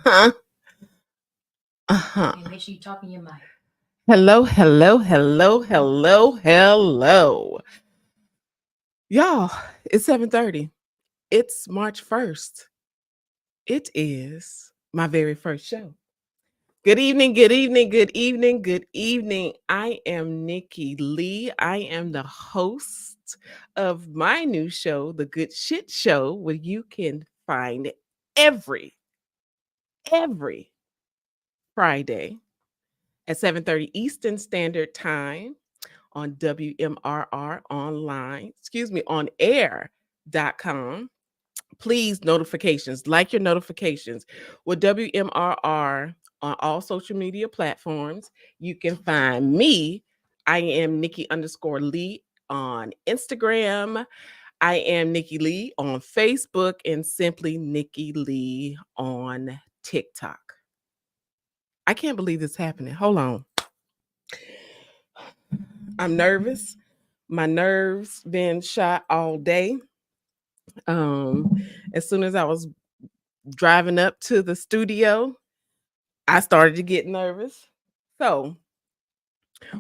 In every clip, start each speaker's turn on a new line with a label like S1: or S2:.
S1: Uh-huh. Uh-huh.
S2: And make sure you talk in your mic.
S1: Hello, hello, hello, hello, hello. Y'all, it's 7:30. It's March 1st. It is my very first show. Good evening, good evening, good evening, good evening. I am Nikki Lee. I am the host of my new show, The Good Shit Show, where you can find every Friday at 7:30 Eastern Standard Time on WMRR online, on air.com. Please, notifications, like your notifications with WMRR on all social media platforms. You can find me. I am Nikki underscore Lee on Instagram. I am Nikki Lee on Facebook and simply Nikki Lee on TikTok. I can't believe this happening. Hold on. I'm nervous. My nerves been shot all day. Um, as soon as I was driving up to the studio, I started to get nervous. So,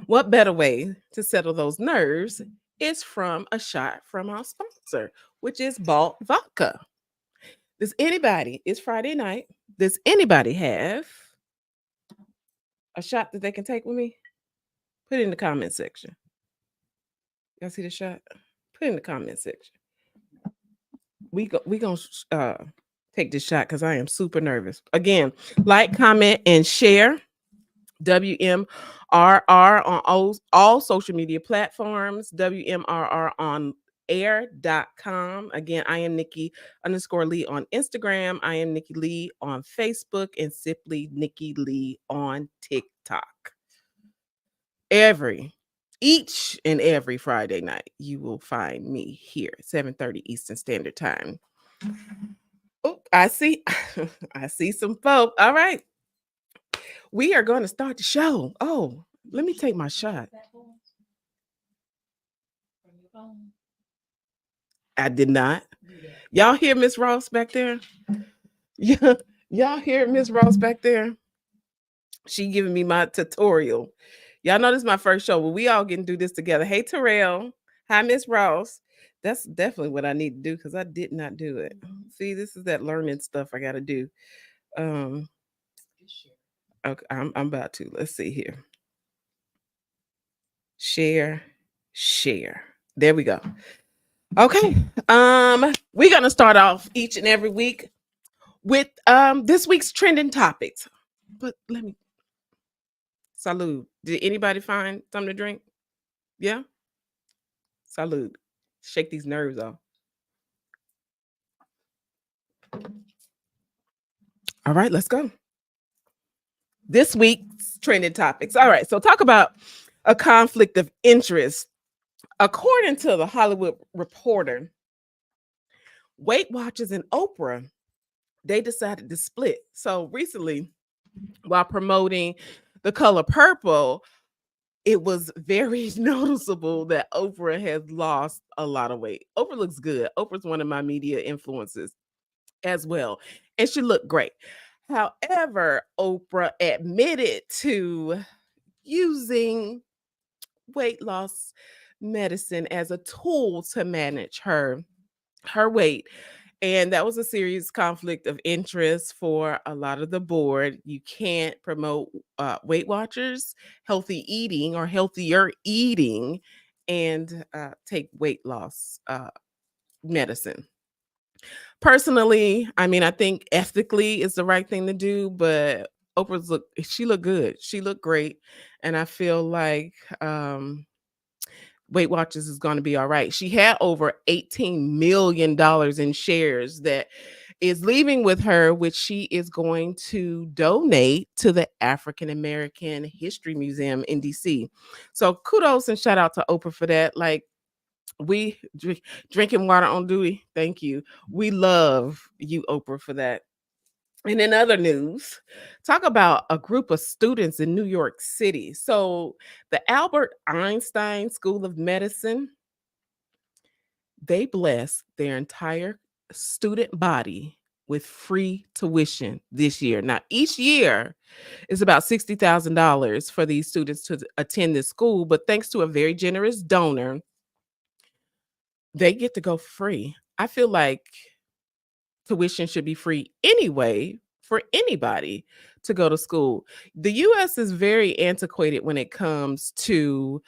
S1: what better way to settle those nerves is from a shot from our sponsor, which is Balt Vodka. It's Friday night. Does anybody have a shot that they can take with me? Put it in the comment section. Y'all see the shot? Put it in the comment section. We gonna take this shot because I am super nervous. Again, like, comment, and share. WMRR on all social media platforms. WMRR on air.com. Again, I am Nikki underscore Lee on Instagram. I am Nikki Lee on Facebook and simply Nikki Lee on TikTok. Each and every Friday night, you will find me here, 7:30 Eastern Standard Time. Oh, I see. I see some folk. All right. We are going to start the show. Oh, let me take my shot.
S2: From your phone.
S1: I did not.
S2: Do that.
S1: Y'all hear Miss Ross back there? Yeah. Y'all hear Miss Ross back there? She giving me my tutorial. Y'all know this is my first show, but we all getting to do this together. Hey, Terrell. Hi, Miss Ross. That's definitely what I need to do because I did not do it. See, this is that learning stuff I got to do. Um, okay, I'm about to. Let's see here. Share, share. There we go. Okay. We're gonna start off each and every week with this week's trending topics. But let me salute. Did anybody find something to drink? Yeah? Salute. Shake these nerves off. All right, let's go. This week's trending topics. All right, so talk about a conflict of interest. According to the Hollywood Reporter, Weight Watchers and Oprah, they decided to split. So recently, while promoting the color purple, it was very noticeable that Oprah has lost a lot of weight. Oprah looks good. Oprah's one of my media influences as well, and she looked great. However, Oprah admitted to using weight loss medicine as a tool to manage her weight. And that was a serious conflict of interest for a lot of the board. You can't promote Weight Watchers, healthy eating, or healthier eating and take weight loss medicine. Personally, I mean, I think ethically is the right thing to do, but she looked good. She looked great. And I feel like Weight Watchers is going to be all right. She had over $18 million in shares that is leaving with her, which she is going to donate to the African American History Museum in DC. So kudos and shout out to Oprah for that. Like, drinking water on duty. Thank you. We love you, Oprah, for that. And in other news, talk about a group of students in New York City. So, the Albert Einstein School of Medicine, they blessed their entire student body with free tuition this year. Now, each year is about $60,000 for these students to attend this school, but thanks to a very generous donor, they get to go free. I feel like tuition should be free anyway for anybody to go to school. The US is very antiquated when it comes to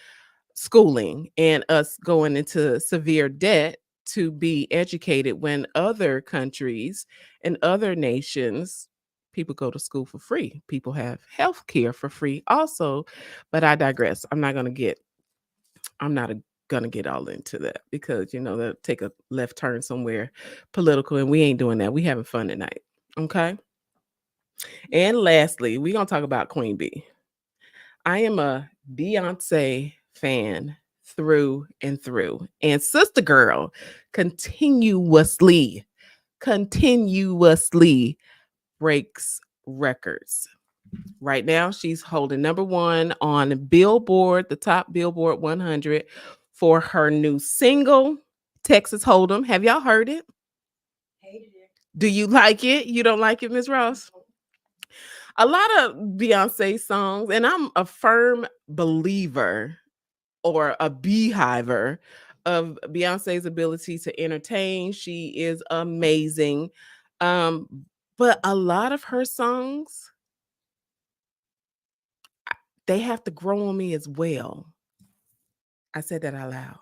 S1: schooling and us going into severe debt to be educated when other countries and other nations people go to school for free. People have health care for free also, but I digress. I'm not gonna get all into that because they'll take a left turn somewhere political, and we ain't doing that. We having fun tonight. Okay. And lastly, we're gonna talk about Queen Bee. I am a Beyonce fan through and through. And Sister Girl continuously breaks records. Right now, she's holding number one on Billboard, the top Billboard 100 for her new single, Texas Hold'em. Have y'all heard it?
S2: Hated it.
S1: Do you like it? You don't like it, Miss Ross? A lot of Beyonce songs, and I'm a firm believer or a beehiver of Beyonce's ability to entertain. She is amazing. But a lot of her songs, they have to grow on me as well. I said that out loud.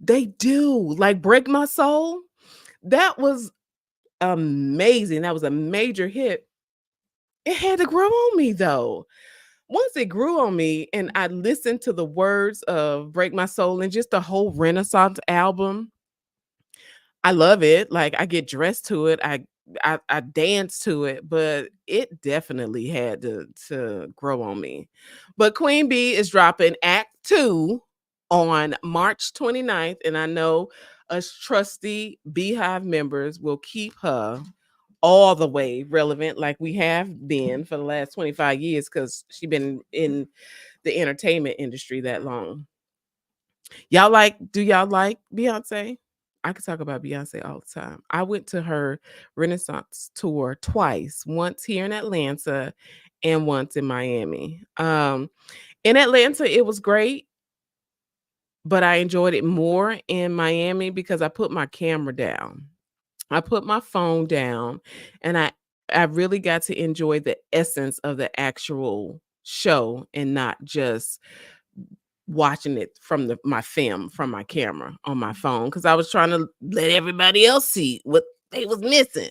S1: They do. Like Break My Soul, that was amazing. That was a major hit. It had to grow on me though. Once it grew on me and I listened to the words of Break My Soul and just the whole Renaissance album, I love it. Like I get dressed to it. I dance to it, but it definitely had to grow on me. But Queen Bee is dropping Act 2 on March 29th, and I know us trusty Beehive members will keep her all the way relevant like we have been for the last 25 years because she's been in the entertainment industry that long. Do y'all like Beyonce? I could talk about Beyonce all the time. I went to her Renaissance tour twice, once here in Atlanta and once in Miami. In Atlanta, it was great, but I enjoyed it more in Miami because I put my camera down. I put my phone down and I really got to enjoy the essence of the actual show and not just watching it from my film from my camera on my phone because I was trying to let everybody else see what they was missing.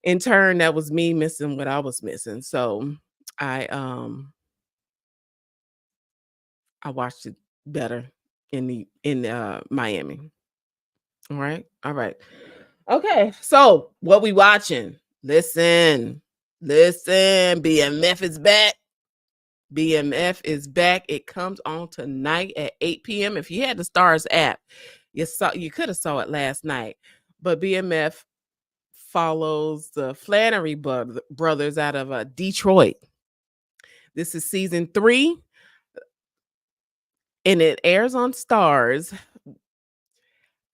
S1: In turn, that was me missing what I was missing. So I um I watched it better in Miami. All right. All right. Okay. So what we watching? Listen. BMF is back. BMF is back. It comes on tonight at 8 p.m. If you had the Stars app, you could have saw it last night. But BMF follows the Flannery brothers out of Detroit. This is season 3, and it airs on Stars.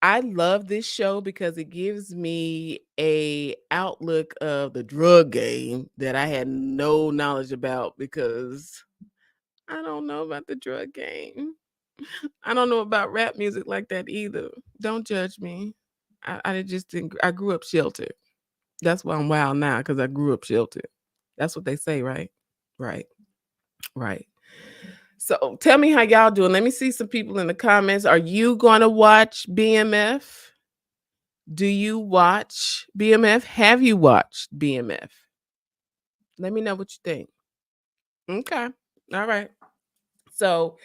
S1: I love this show because it gives me a outlook of the drug game that I had no knowledge about because I don't know about the drug game. I don't know about rap music like that either. Don't judge me. I just didn't. I grew up sheltered. That's why I'm wild now because I grew up sheltered. That's what they say, right? Right. Right. So tell me how y'all doing. Let me see some people in the comments. Are you going to watch BMF? Do you watch BMF? Have you watched BMF? Let me know what you think. Okay. All right. So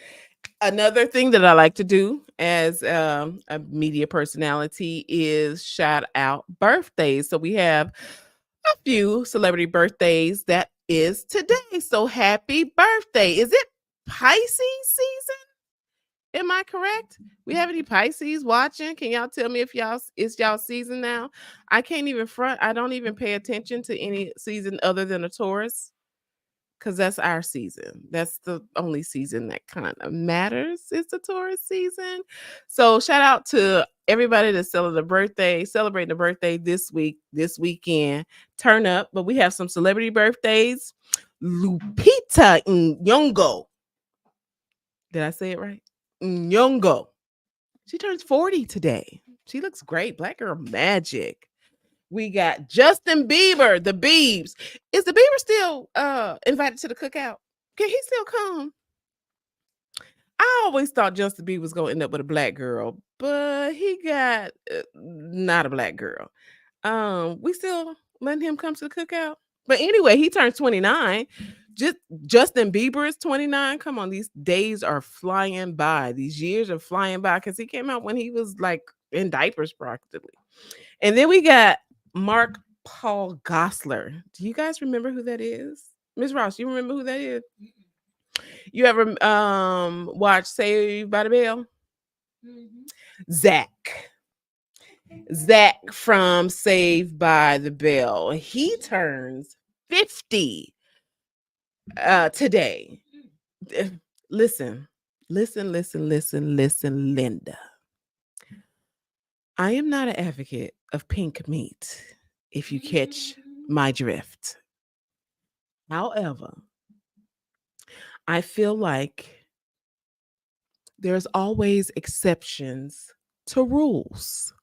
S1: another thing that I like to do as a media personality is shout out birthdays. So we have a few celebrity birthdays that is today. So happy birthday. Is it Pisces season? Am I correct? We have any Pisces watching? Can y'all tell me if it's y'all season now? I can't even front. I don't even pay attention to any season other than a Taurus because that's our season. That's the only season that kind of matters is the Taurus season. So shout out to everybody that's celebrating a birthday this week, this weekend, turn up. But we have some celebrity birthdays. Lupita Nyong'o. Did I say it right? Nyong'o. She turns 40 today. She looks great. Black girl magic. We got Justin Bieber, the Biebs. Is the Bieber still invited to the cookout? Can he still come? I always thought Justin Bieber was gonna end up with a black girl, but he got not a black girl. We still letting him come to the cookout. But anyway, he turns 29. Just Justin Bieber is 29. Come on, these days are flying by. These years are flying by because he came out when he was like in diapers practically. And then we got Mark Paul Gosselaar. Do you guys remember who that is? Miss Ross, you remember who that is? You ever watch Saved by the Bell? Zach. Zach from Saved by the Bell. He turns 50 today. Listen, Linda. I am not an advocate of pink meat, if you catch my drift. However, I feel like there's always exceptions to rules.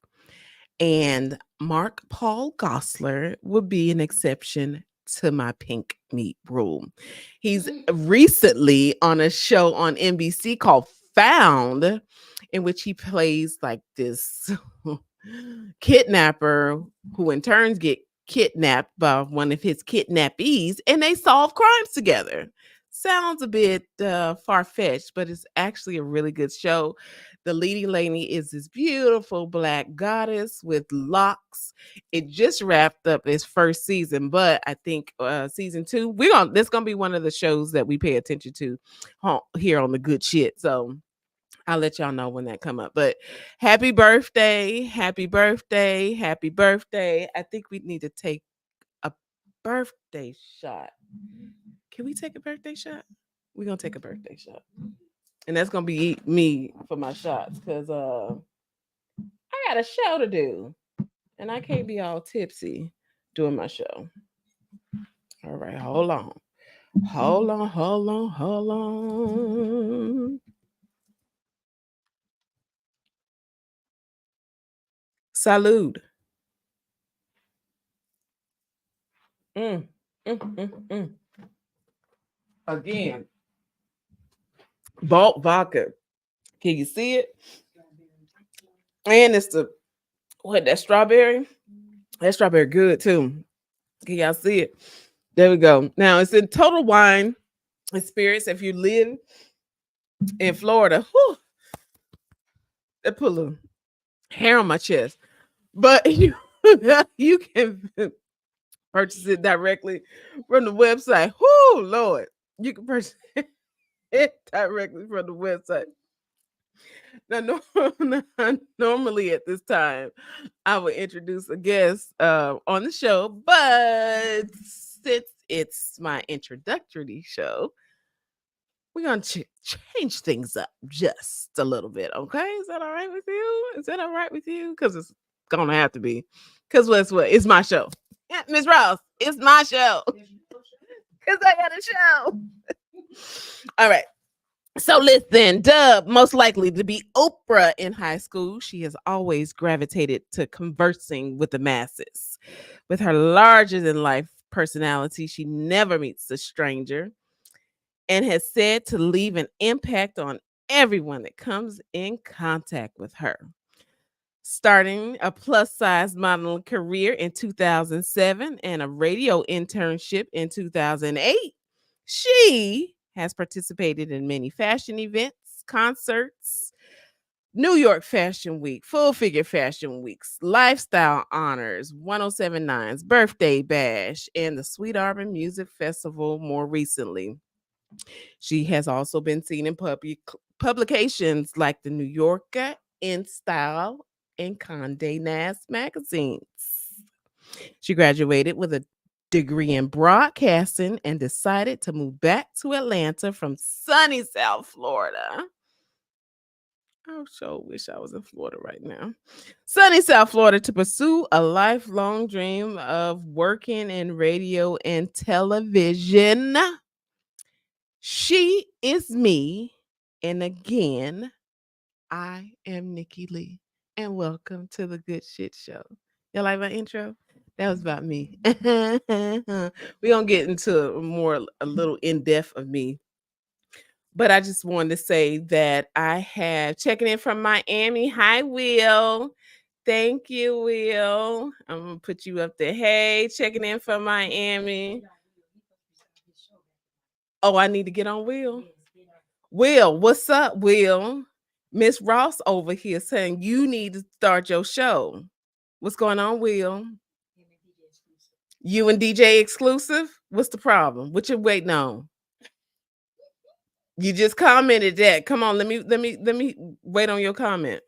S1: And Mark Paul Gosselaar would be an exception to my pink meat rule. He's recently on a show on NBC called Found, in which he plays like this kidnapper who in turns get kidnapped by one of his kidnappees, and they solve crimes together. Sounds a bit far-fetched, but it's actually a really good show. The leading lady is this beautiful black goddess with locks. It just wrapped up its first season, but I think season 2, this gonna be one of the shows that we pay attention to here on the good shit. So I'll let y'all know when that come up. But happy birthday, happy birthday, happy birthday. I think we need to take a birthday shot. Can we take a birthday shot? We're gonna take a birthday shot. And that's gonna be me for my shots because I got a show to do. And I can't be all tipsy doing my show. All right, hold on. Hold on, hold on, hold on. Salud. Mm, mm. Again, Vault vodka. Can you see it? And it's that strawberry? That strawberry good too. Can y'all see it? There we go. Now it's in Total Wine and Spirits. If you live in Florida, whew, that put a little hair on my chest. But you can purchase it directly from the website. Whoo, Lord. You can purchase it directly from the website. Now, normally at this time, I would introduce a guest on the show, but since it's my introductory show, we're going to change things up just a little bit, okay? Is that all right with you? Is that all right with you? Because it's going to have to be. Because what's what? It's my show. Yeah, Miss Ross, it's my show. Because I got a show. All right. So listen, Dub, most likely to be Oprah in high school, she has always gravitated to conversing with the masses. With her larger than life personality, she never meets a stranger and has said to leave an impact on everyone that comes in contact with her. Starting a plus size modeling career in 2007 and a radio internship in 2008, she has participated in many fashion events, concerts, New York Fashion Week, Full Figure Fashion Weeks, Lifestyle Honors, 1079's Birthday Bash, and the Sweet Arbor Music Festival more recently. She has also been seen in publications like the New Yorker, In Style, and Condé Nast magazines. She graduated with a degree in broadcasting and decided to move back to Atlanta from sunny South Florida I sure wish I was in Florida right now. Sunny South Florida to pursue a lifelong dream of working in radio and television. She is me. And again, I am Nikki Lee. And welcome to the Good Shit Show. You like my intro? That was about me. We're going to get into a little in depth of me. But I just wanted to say that I have checking in from Miami. Hi, Will. Thank you, Will. I'm going to put you up there. Hey, checking in from Miami. Oh, I need to get on Will. Will, what's up, Will? Miss Ross over here saying you need to start your show. What's going on, Will? You and DJ exclusive? What's the problem? What you waiting on? You just commented that. Come on, let me wait on your comment.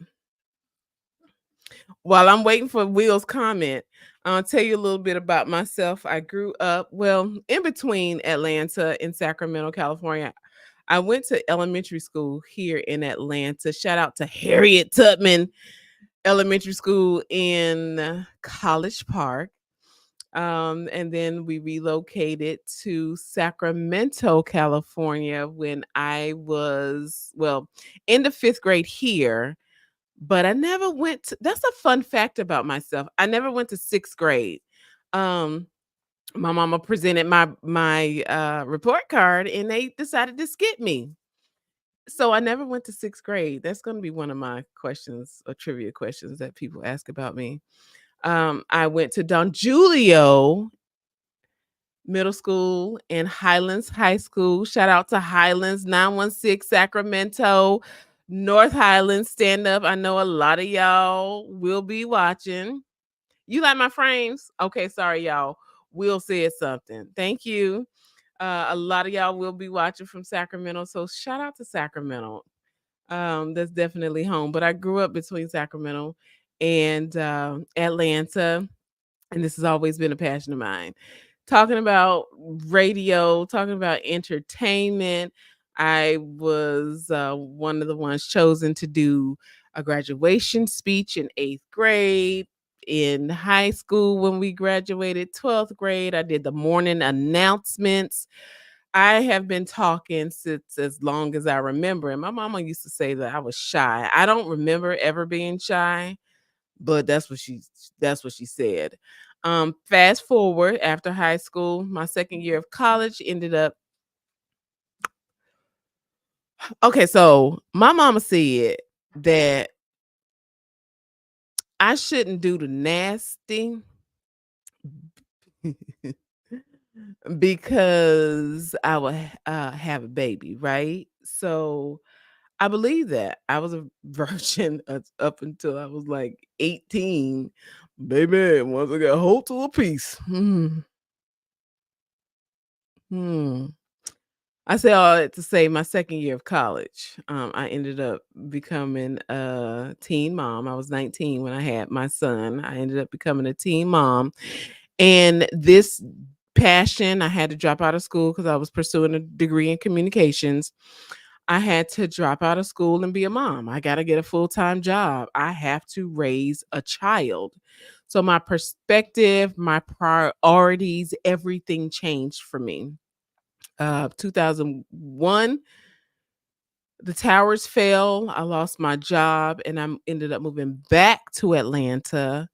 S1: While I'm waiting for Will's comment, I'll tell you a little bit about myself. I grew up, well, in between Atlanta and Sacramento, California. I went to elementary school here in Atlanta. Shout out to Harriet Tubman Elementary School in College Park. And then we relocated to Sacramento, California when I was, well, in the fifth grade here. But I never went to, that's a fun fact about myself. I never went to sixth grade. Um, my mama presented my report card and they decided to skip me. So I never went to sixth grade. That's going to be one of my questions or trivia questions that people ask about me. I went to Don Julio Middle School and Highlands High School. Shout out to Highlands 916 Sacramento, North Highlands. Stand up. I know a lot of y'all will be watching. You like my frames? Okay, sorry, y'all. Will said something. Thank you. A lot of y'all will be watching from Sacramento. So shout out to Sacramento. That's definitely home. But I grew up between Sacramento and Atlanta, and this has always been a passion of mine. Talking about radio, talking about entertainment. I was one of the ones chosen to do a graduation speech in eighth grade. In high school, when we graduated, 12th grade, I did the morning announcements. I have been talking since as long as I remember. And my mama used to say that I was shy. I don't remember ever being shy, but that's what she said. Fast forward after high school, my second year of college ended up. Okay, so my mama said that I shouldn't do the nasty because I would have a baby, right? So I believe that. I was a virgin up until I was like 18. Baby, once I got hold to a piece. Hmm. I say all that to say my second year of college, I ended up becoming a teen mom. I was 19 when I had my son. I ended up becoming a teen mom. And this passion, I had to drop out of school because I was pursuing a degree in communications. I had to drop out of school and be a mom. I got to get a full time job. I have to raise a child. So my perspective, my priorities, everything changed for me. 2001, the towers fell. I lost my job and I ended up moving back to Atlanta.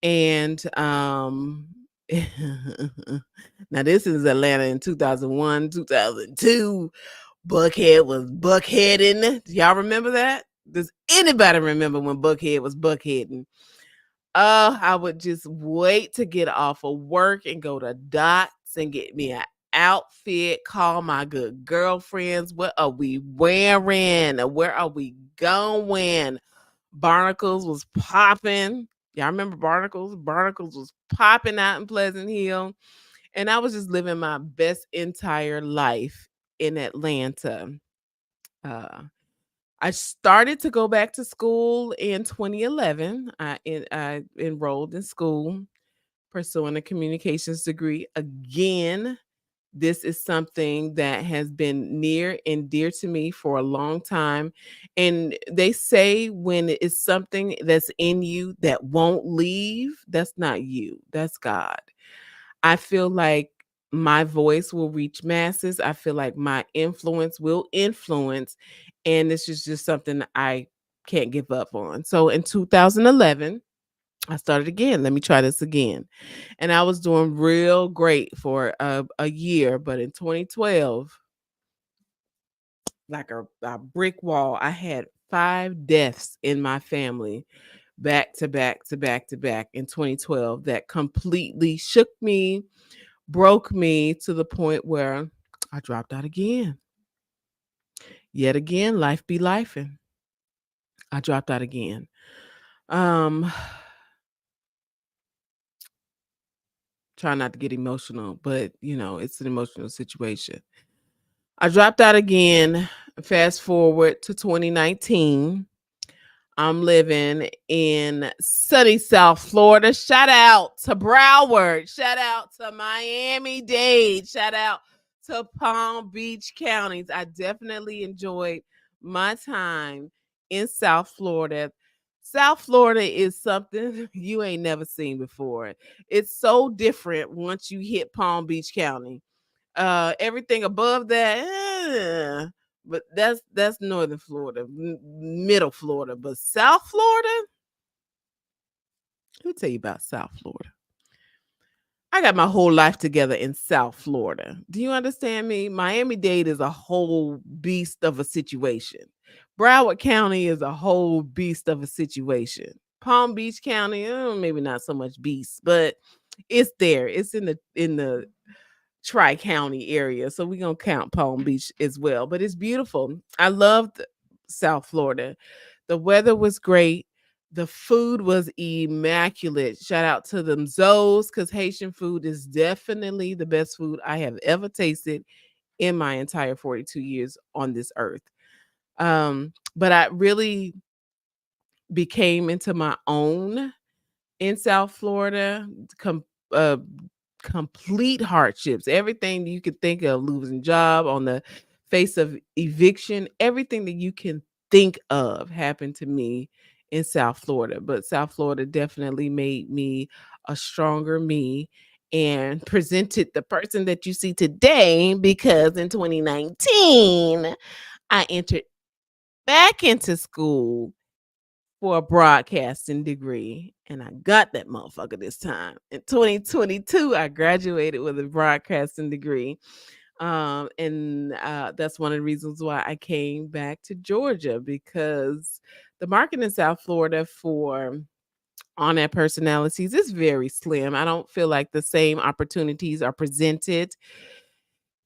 S1: And now this is Atlanta in 2001, 2002. Buckhead was buckheading. Y'all remember that? Does anybody remember when Buckhead was buckheading? I would just wait to get off of work and go to Dots and get me an outfit, call my good girlfriends. What are we wearing? Where are we going? Barnacles was popping. Y'all remember Barnacles? Barnacles was popping out in Pleasant Hill. And I was just living my best entire life in Atlanta. Uh, I started to go back to school in 2011. I enrolled in school, pursuing a communications degree again. This is something that has been near and dear to me for a long time. And they say when it is something that's in you that won't leave, that's not you, that's God. I feel like my voice will reach masses. I feel like my influence will influence. And this is just something I can't give up on. So in 2011, I started again. Let me try this again. And I was doing real great for a year. But in 2012, like a brick wall, I had 5 deaths in my family back to back to back to back in 2012 that completely shook me, broke me to the point where I dropped out again. Yet again, life be lifing. I dropped out again. Um, try not to get emotional, but it's an emotional situation. I dropped out again. Fast forward to 2019. I'm living in sunny South Florida. Shout out to Broward. Shout out to Miami-Dade. Shout out to Palm Beach counties. I definitely enjoyed my time in South Florida. South Florida is something you ain't never seen before. It's so different once you hit Palm Beach County. Everything above that, but that's northern Florida, middle Florida, but South Florida. Let me tell you about South Florida. I got my whole life together in South Florida. Do you understand me? Miami-Dade is a whole beast of a situation. Broward County is a whole beast of a situation. Palm Beach County, maybe not so much beast, but it's there. It's in the Tri-County area. So we're gonna count Palm Beach as well. But it's beautiful. I loved South Florida. The weather was great. The food was immaculate. Shout out to them Zoes, because Haitian food is definitely the best food I have ever tasted in my entire 42 years on this earth. But I really became into my own in South Florida. Uh, Complete hardships, everything you could think of, losing job, on the face of eviction, everything that you can think of happened to me in South Florida. But South Florida definitely made me a stronger me and presented the person that you see today, because in 2019 I entered back into school for a broadcasting degree, and I got that motherfucker this time. In 2022, I graduated with a broadcasting degree. And that's one of the reasons why I came back to Georgia, because the market in South Florida for on air personalities is very slim. I don't feel like the same opportunities are presented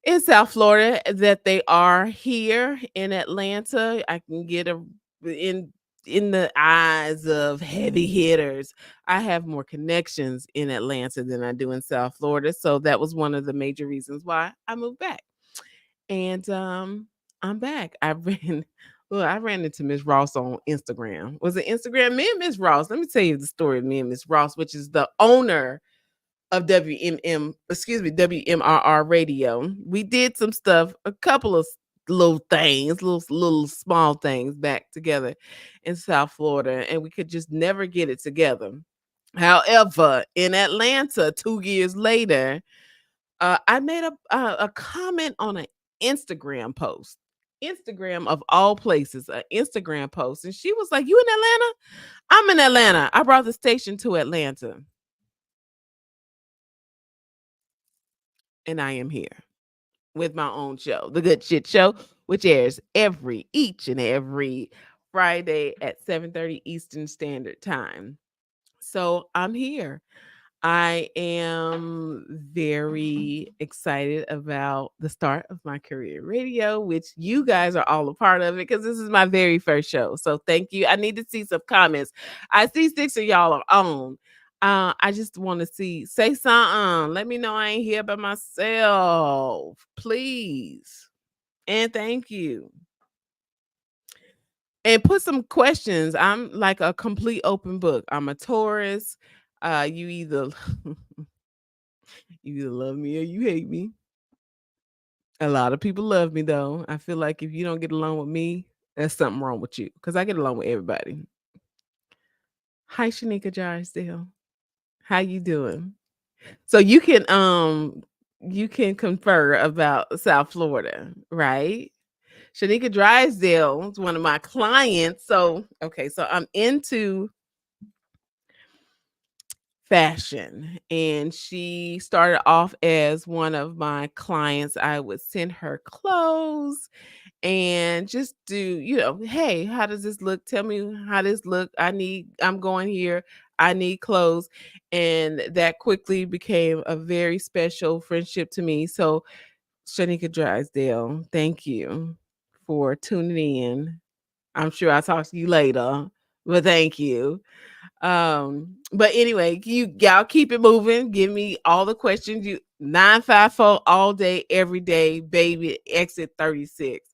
S1: in South Florida that they are here in Atlanta. I can get a in in the eyes of heavy hitters. I have more connections in Atlanta than I do in South Florida. So that was one of the major reasons why I moved back. And I'm back. I ran into Miss Ross on Instagram. Was it Instagram? Me and Miss Ross. Let me tell you the story of me and Miss Ross, which is the owner of WMRR radio. We did some stuff, a couple of little things, little small things back together in South Florida, and we could just never get it together. However, in Atlanta, 2 years later, I made a comment on an Instagram post. Instagram of all places, an Instagram post. And she was like, "You in Atlanta?" "I'm in Atlanta. I brought the station to Atlanta, and I am here with my own show, The Good Shit Show, which airs each and every Friday at 7:30 Eastern Standard Time. So I'm here. I am very excited about the start of my career in radio, which you guys are all a part of it, because this is my very first show. So thank you. I need to see some comments. I see 6 of y'all are on. I just want to say something. Let me know I ain't here by myself, please. And thank you. And put some questions. I'm like a complete open book. I'm a Taurus. You either you either love me or you hate me. A lot of people love me though. I feel like if you don't get along with me, there's something wrong with you because I get along with everybody. Hi, Shanika Drysdale. How you doing? So you can confer about South Florida, right? Shanika Drysdale is one of my clients. So okay, so I'm into fashion, and she started off as one of my clients. I would send her clothes and just do, hey, how does this look? Tell me how this look. I'm going here. I need clothes. And that quickly became a very special friendship to me. So Shanika Drysdale, thank you for tuning in. I'm sure I'll talk to you later, but thank you. But anyway, y'all keep it moving. Give me all the questions. You 954 all day, every day, baby. Exit 36.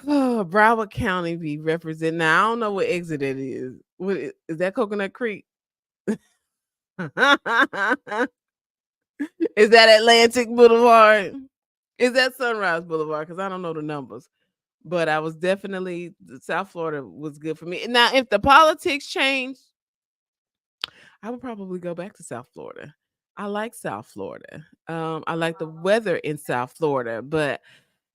S1: Oh, Broward County be representing. Now I don't know what exit it is. Is that Coconut Creek? Is that Atlantic Boulevard? Is that Sunrise Boulevard? Because I don't know the numbers. But I was definitely South Florida was good for me. Now, if the politics change, I would probably go back to South Florida. I like South Florida. I like the weather in South Florida, but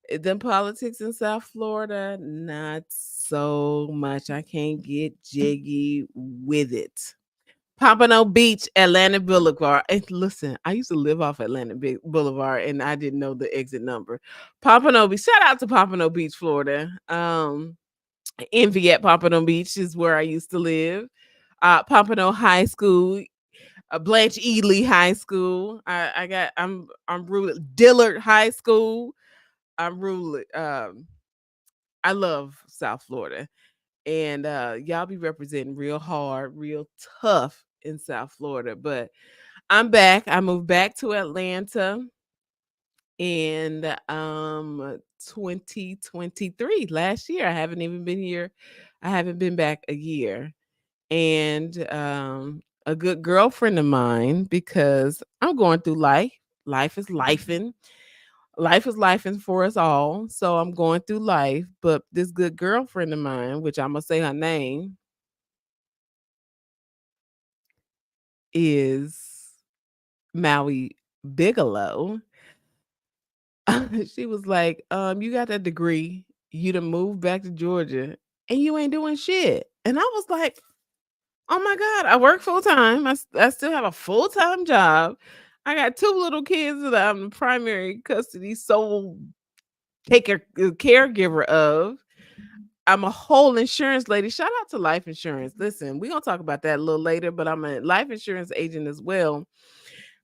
S1: the politics in South Florida, not so much. I can't get jiggy with it. Pompano Beach, Atlantic Boulevard. And listen, I used to live off Boulevard, and I didn't know the exit number. Pompano Beach. Shout out to Pompano Beach, Florida. Envy at Pompano Beach is where I used to live. Pompano High School, Blanche Ely High School. I'm ruling Dillard High School. I'm ruling. I love South Florida, and y'all be representing real hard, real tough in South Florida. But I'm back. I moved back to Atlanta in 2023 last year. I haven't even been here. I haven't been back a year. And a good girlfriend of mine, because I'm going through life. Life is lifing. Life is lifing for us all. So I'm going through life. But this good girlfriend of mine, which I'm gonna say her name, is Maui Bigelow. She was like, you got that degree, you done moved back to Georgia, and you ain't doing shit. And I was like, oh my God, I work full time. I still have a full time job. I got two little kids that I'm the primary custody sole caregiver of. I'm a whole insurance lady. Shout out to life insurance. Listen, we're gonna talk about that a little later, but I'm a life insurance agent as well.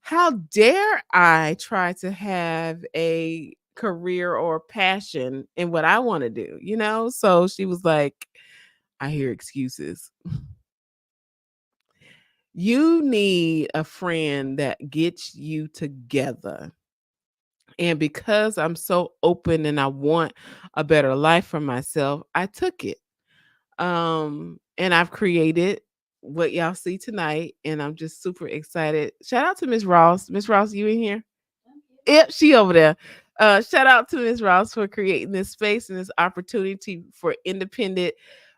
S1: How dare I try to have a career or passion in what I want to do, you know? So she was like, I hear excuses. You need a friend that gets you together. And because I'm so open and I want a better life for myself, I took it. And I've created what y'all see tonight, and I'm just super excited. Shout out to Miss Ross. Miss Ross, you in here? Yep, she over there. Shout out to Ms. Ross for creating this space and this opportunity for independent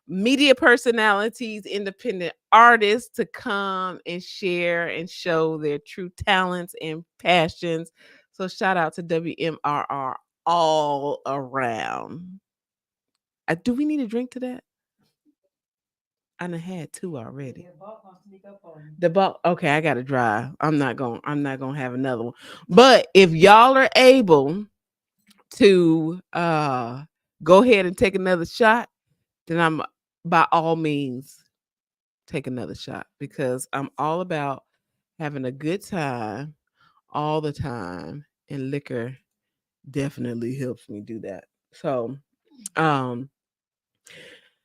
S1: media personalities, independent artists to come and share and show their true talents and passions. So shout out to WMRR all around. Do we need a drink to that? I done had two already. The bulk, okay, I gotta drive. I'm not gonna have another one. But if y'all are able to go ahead and take another shot, then I'm by all means take another shot because I'm all about having a good time all the time, and liquor definitely helps me do that. So um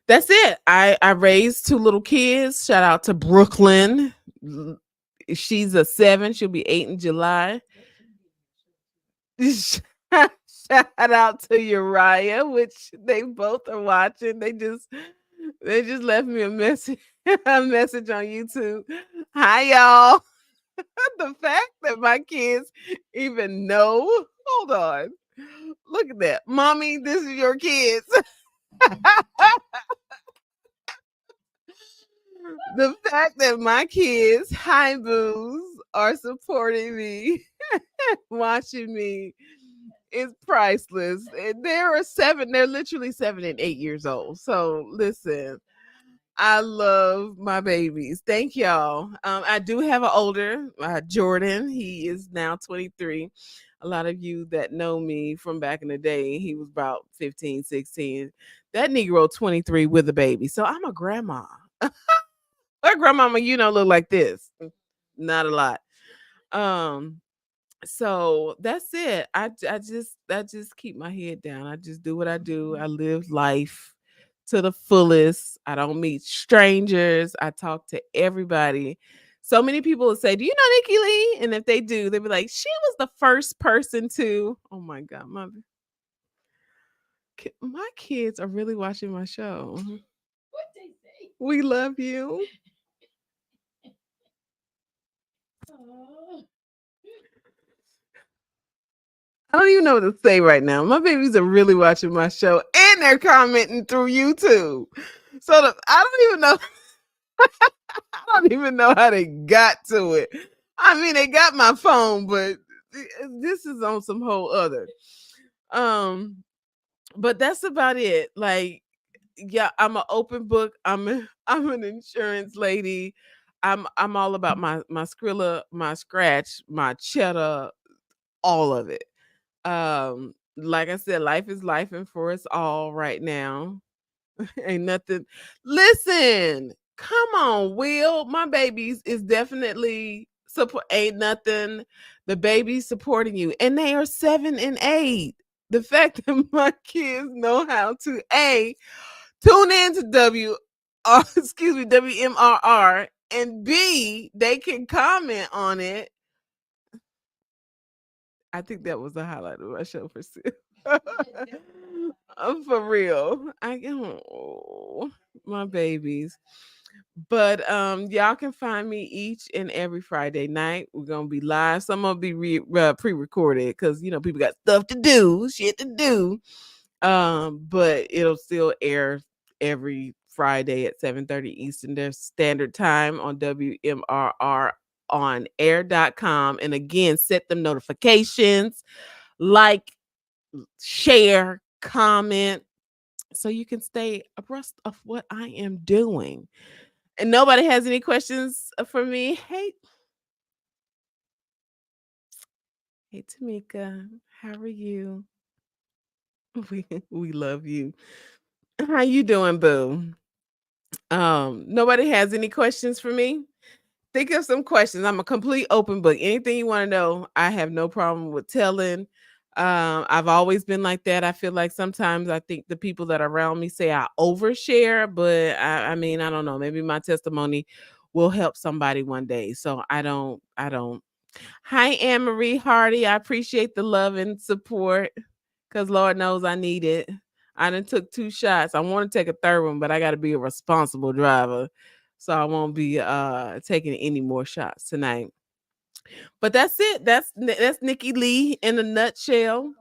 S1: that's it. I raised two little kids. Shout out to Brooklyn. She's a 7. She'll be 8 in July. Shout out to Uriah, which they both are watching. They just left me a message a message on YouTube. Hi y'all. The fact that my kids even know Hold on. Look at that. Mommy, this is your kids. The fact that my kids, hi boos, are supporting me, watching me is priceless. And they're literally 7 and 8 years old. So listen, I love my babies. Thank y'all. I do have an older Jordan. He is now 23. A lot of you that know me from back in the day, he was about 15, 16. That Negro 23 with a baby. So I'm a grandma. Our grandmama, look like this. Not a lot. Um, so that's it. I just keep my head down. I just do what I do. I live life to the fullest. I don't meet strangers. I talk to everybody. So many people will say, "Do you know Nikki Lee?" And if they do, they'll be like, "She was the first person to." Oh my god, my kids are really watching my show.
S2: What they say?
S1: We love you.
S2: Oh,
S1: I don't even know what to say right now. My babies are really watching my show and they're commenting through YouTube. So I don't even know. I don't even know how they got to it. I mean, they got my phone, but this is on some whole other. Um, but that's about it. Like, yeah, I'm an open book. I'm an insurance lady. I'm all about my Skrilla, my scratch, my cheddar, all of it. Like I said, life is life and for us all right now. Ain't nothing. Listen, come on, Will. My babies is definitely support. Ain't nothing. The baby's supporting you, and they are 7 and 8. The fact that my kids know how to tune in to WMRR, and B, they can comment on it. I think that was the highlight of my show for sure. For real. My babies. But y'all can find me each and every Friday night. We're gonna be live. Some will be pre-recorded because people got stuff to do, shit to do. But it'll still air every Friday at 7:30 Eastern Standard Time on WMRR on air.com. And again, set them notifications, like, share, comment, so you can stay abreast of what I am doing. And nobody has any questions for me. Hey Tamika, how are you? We love you. How you doing, boo? Nobody has any questions for me. Think of some questions. I'm a complete open book. Anything you want to know, I have no problem with telling. I've always been like that. I feel like sometimes I think the people that are around me say I overshare, but I mean, I don't know. Maybe my testimony will help somebody one day. So I don't. Hi, Anne Marie Hardy. I appreciate the love and support because Lord knows I need it. I done took 2 shots. I want to take a third one, but I got to be a responsible driver. So I won't be taking any more shots tonight. But that's it. That's Nikki Lee in a nutshell.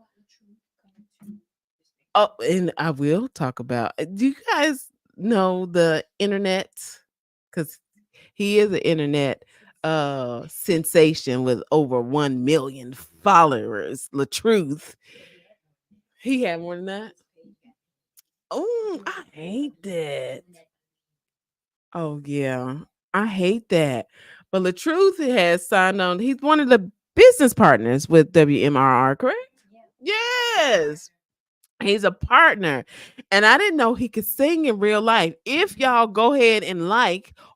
S1: Oh, and I will talk about. Do you guys know the internet? Because he is an internet sensation with over 1 million followers. La Truth. He had more than that. Oh, I hate that. Oh yeah, I hate that. But the truth has signed on. He's one of the business partners with WMRR, correct? Yes. He's a partner. And I didn't know he could sing in real life. If y'all go ahead and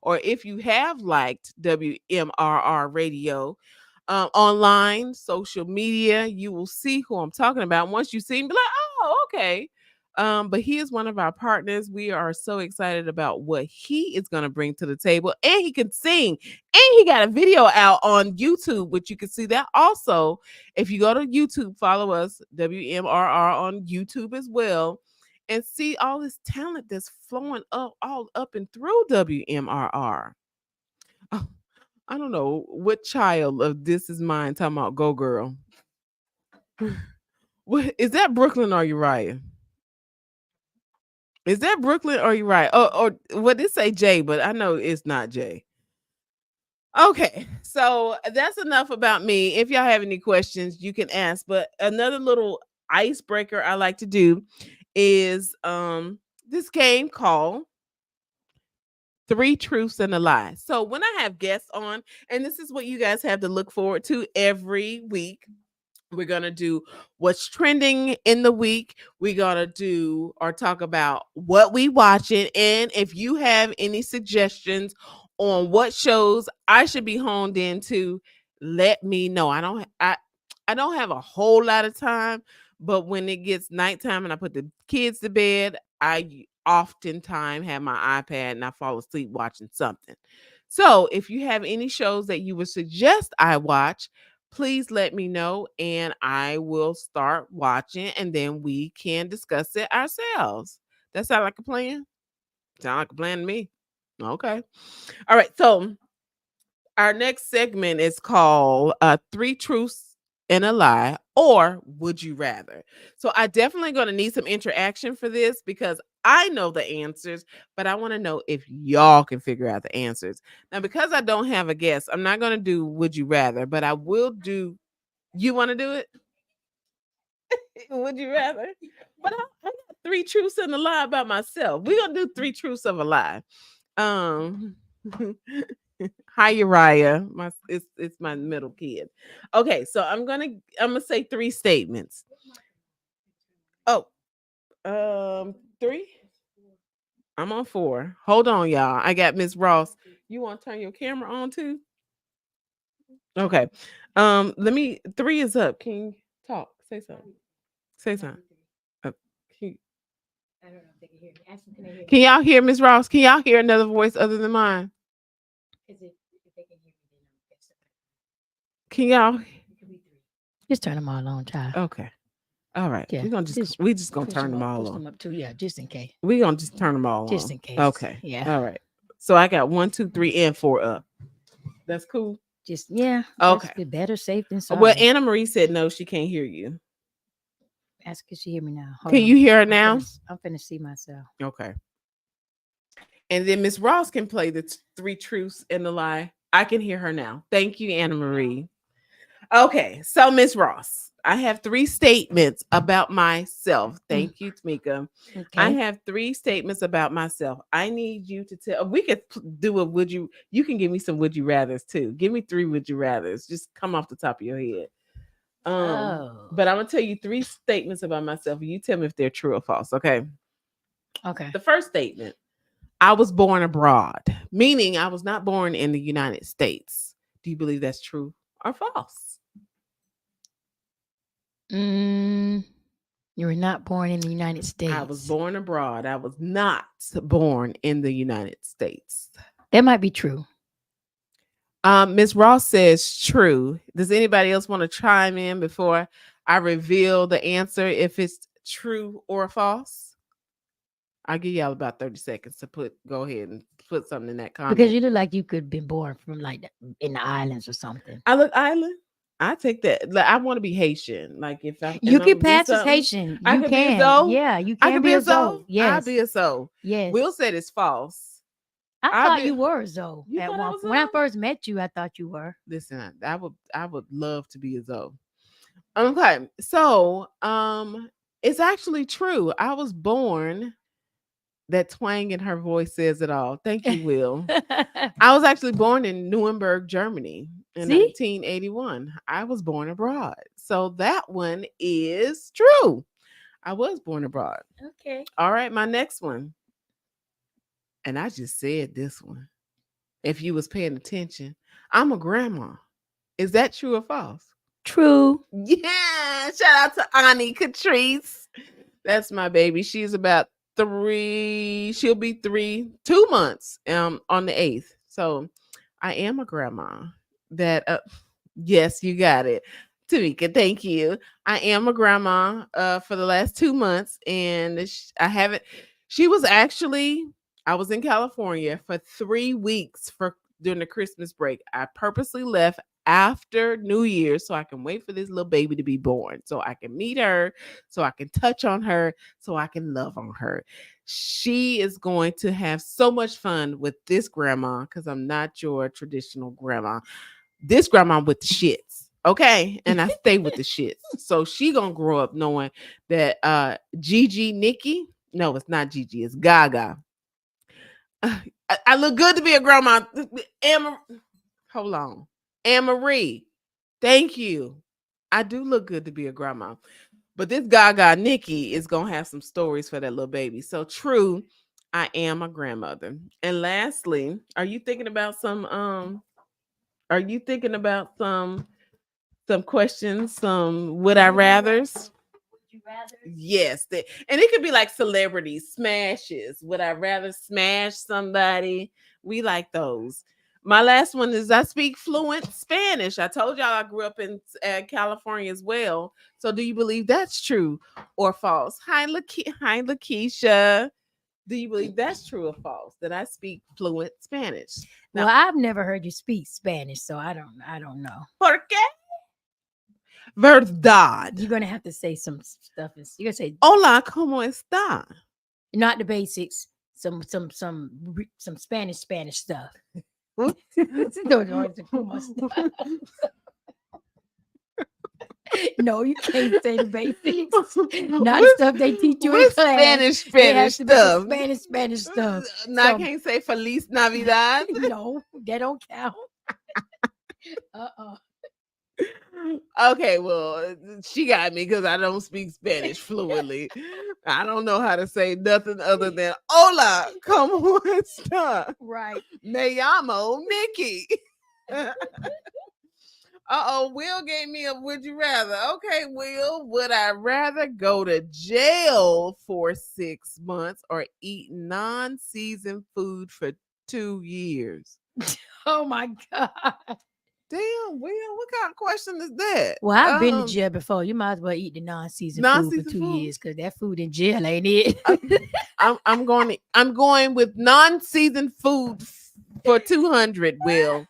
S1: or if you have liked WMRR radio online, social media, you will see who I'm talking about. Once you see him, be like, oh, okay. But he is one of our partners. We are so excited about what he is going to bring to the table. And he can sing. And he got a video out on YouTube, which you can see that also. If you go to YouTube, follow us, WMRR on YouTube as well, and see all this talent that's flowing up all up and through WMRR. Oh, I don't know what child of this is mine talking about go girl. What is that, Brooklyn or Uriah? Is that Brooklyn or Uriah? Or what did say Jay, but I know it's not Jay. Okay, so that's enough about me. If y'all have any questions, you can ask. But another little icebreaker I like to do is this game called Three Truths and a Lie. So when I have guests on, and this is what you guys have to look forward to every week. We're going to do what's trending in the week. We're going to do or talk about what we watching. And if you have any suggestions on what shows I should be honed into, let me know. I don't have a whole lot of time, but when it gets nighttime and I put the kids to bed, I oftentimes have my iPad and I fall asleep watching something. So if you have any shows that you would suggest I watch, please let me know and I will start watching and then we can discuss it ourselves. That sound like a plan? Sound like a plan to me. Okay. All right. So our next segment is called Three Truths and a Lie, or Would You Rather? So I definitely going to need some interaction for this because I know the answers, but I want to know if y'all can figure out the answers. Now, because I don't have a guess, I'm not going to do Would You Rather, but I will do. You want to do it? Would you rather? But I got three truths and a lie about myself. We're going to do three truths of a lie. Um, Hi Uriah. It's my middle kid. Okay, so I'm gonna say three statements. Oh, three. I'm on four. Hold on, y'all. I got Miss Ross. You want to turn your camera on too? Okay. Let me. Three is up. Can you talk? Say something. Say something. Uh, can,
S2: I don't know if they can hear me. Ask them, can they hear
S1: can
S2: me?
S1: y'all hear Miss Ross? Can y'all hear another voice other than mine?
S2: Because if they can hear me, then I'm guess
S1: Can y'all?
S2: it could be three. Just turn them all on, child.
S1: Okay. All right.
S2: Yeah,
S1: We just gonna
S2: push
S1: turn
S2: them
S1: them
S2: up,
S1: all
S2: push
S1: on.
S2: them up too. Yeah, just in case.
S1: We gonna just turn them all
S2: Just
S1: on.
S2: in case.
S1: Okay.
S2: Yeah.
S1: All right. So I got 1, 2, 3, and 4 up. That's cool.
S2: Just yeah.
S1: Okay.
S2: That's good. Better safe than
S1: Well,
S2: sorry.
S1: Anna Marie said no, she can't hear you.
S2: Ask if she hear me now. Hold
S1: Can
S2: on.
S1: you hear her now?
S2: I'm finna see myself.
S1: Okay. And then Miss Ross can play the three truths and the lie. I can hear her now. Thank you, Anna Marie. Okay, so Miss Ross, I have three statements about myself. Thank you, Tamika. I
S2: Okay.
S1: have three statements about myself. I need you to tell. We could do a would you. You can give me some would you rather's too. Give me three would you rather's. Just come off the top of your head.
S2: Oh.
S1: But I'm gonna tell you three statements about myself. You tell me if they're true or false. Okay.
S2: Okay.
S1: The first statement: I was born abroad, meaning I was not born in the United States. Do you believe that's true or false?
S2: Mm, you were not born in the United
S1: I was
S2: States.
S1: born abroad. I was not born in the United States.
S2: That might be true.
S1: Ms. Ross says true. Does anybody else want to chime in before I reveal the answer if it's true or false? I'll give y'all about 30 seconds to go ahead and put something in that
S2: Because
S1: comment.
S2: you look like you could have been born from in the islands or something.
S1: I look island. I take that. Like, I want to be Haitian. Like if I'm
S2: You
S1: gonna
S2: can
S1: be
S2: pass as
S1: something,
S2: Haitian.
S1: I
S2: You
S1: could be a
S2: can.
S1: Zoe.
S2: Yeah, you
S1: I
S2: can
S1: could
S2: be
S1: be
S2: a
S1: a
S2: Zoe.
S1: Zoe. I'll
S2: Yes.
S1: be a Zoe.
S2: Yes.
S1: Will said it's false.
S2: I
S1: I'll
S2: thought
S1: be.
S2: you were a Zoe
S1: You
S2: at
S1: thought I
S2: one
S1: was
S2: when I
S1: Zoe?
S2: first met you, I thought you were.
S1: Listen, I would love to be a Zoe. Okay, so it's actually true. I was born. That twang in her voice says it all. Thank you, Will. I was actually born in Nuremberg, Germany in
S2: See?
S1: 1981. I was born abroad. So that one is true. I was born abroad.
S2: Okay.
S1: All right, my next one. And I just said this one. If you was paying attention, I'm a grandma. Is that true or false?
S2: True.
S1: Yeah. Shout out to Ani Catrice. That's my baby. She's about three. She'll be 2 months on the 8th. So I am a grandma. That yes, you got it. Tamika, thank you. I am a grandma for the last 2 months, and I haven't. She was actually. I was in California for 3 weeks for during the Christmas break. I purposely left after New Year's so I can wait for this little baby to be born, so I can meet her, so I can touch on her, so I can love on her. She is going to have so much fun with this grandma because I'm not your traditional grandma. This grandma with the shits. Okay. And I stay with the shits. So she gonna grow up knowing that Gigi Nikki. No, it's not Gigi, it's Gaga. I look good to be a grandma. Hold on. Anne Marie. Thank you. I do look good to be a grandma. But this Gaga Nikki is gonna have some stories for that little baby. So true, I am a grandmother. And lastly, are you thinking about some questions, some would I rather's?
S2: Would you rather?
S1: Yes, and it could be like celebrity smashes. Would I rather smash somebody? We like those. My last one is I speak fluent Spanish. I told y'all I grew up in California as well. So do you believe that's true or false? Hi, Lakeisha. Do you believe that's true or false that I speak fluent Spanish?
S2: Well,
S1: Now,
S2: I've never heard you speak Spanish, so I don't know.
S1: ¿por qué? Verdad.
S2: You're gonna have to say some stuff. You're gonna say
S1: Hola, ¿cómo está?
S2: not the basics. Some Spanish stuff.
S1: What?
S2: No, you can't say the basics. Not the
S1: What-
S2: stuff they teach you in
S1: what
S2: class.
S1: Spanish
S2: It has to be the
S1: stuff?
S2: Spanish stuff.
S1: No, I
S2: So-
S1: can't say Feliz Navidad.
S2: No, that don't count.
S1: Okay, well, she got me because I don't speak Spanish fluently. I don't know how to say nothing other than hola, ¿cómo está?
S2: Right.
S1: Me llamo Nikki. Will gave me a would you rather. Okay, Will, would I rather go to jail for 6 months or eat non-seasoned food for 2 years?
S2: Oh my God.
S1: Damn, Will, what kind of question is that?
S2: Well, I've been to jail before. You might as well eat the non-season food for
S1: Non-seasoned
S2: 2
S1: food?
S2: years because that food in jail ain't it.
S1: I'm going with non-seasoned food for 200, Will.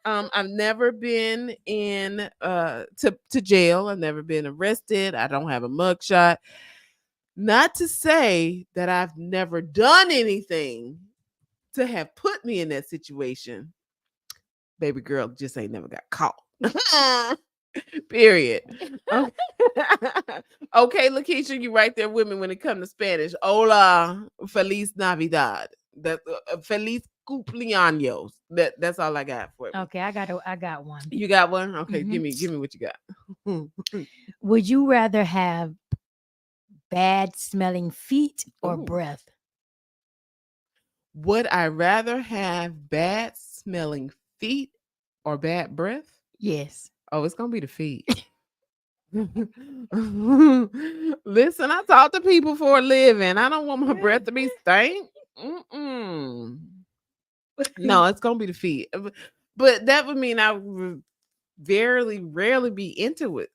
S1: I've never been in to jail. I've never been arrested. I don't have a mugshot. Not to say that I've never done anything to have put me in that situation. Baby girl just ain't never got caught. Period. Okay. Okay, Lakeisha, you right there with me when it comes to Spanish. Hola, Feliz Navidad. That Feliz cumpleaños. That's all I got for you.
S2: Okay, I got one.
S1: You got one? Okay,
S2: Mhm.
S1: give me what you got.
S2: Would you rather have bad smelling feet or
S1: Ooh.
S2: breath?
S1: Would I rather have bad smelling feet or bad breath?
S2: Yes.
S1: Oh, it's gonna be the feet. Listen, I talk to people for a living. I don't want my breath to be stank. Mm-mm. No, it's gonna be the feet. But that would mean I would rarely be intimate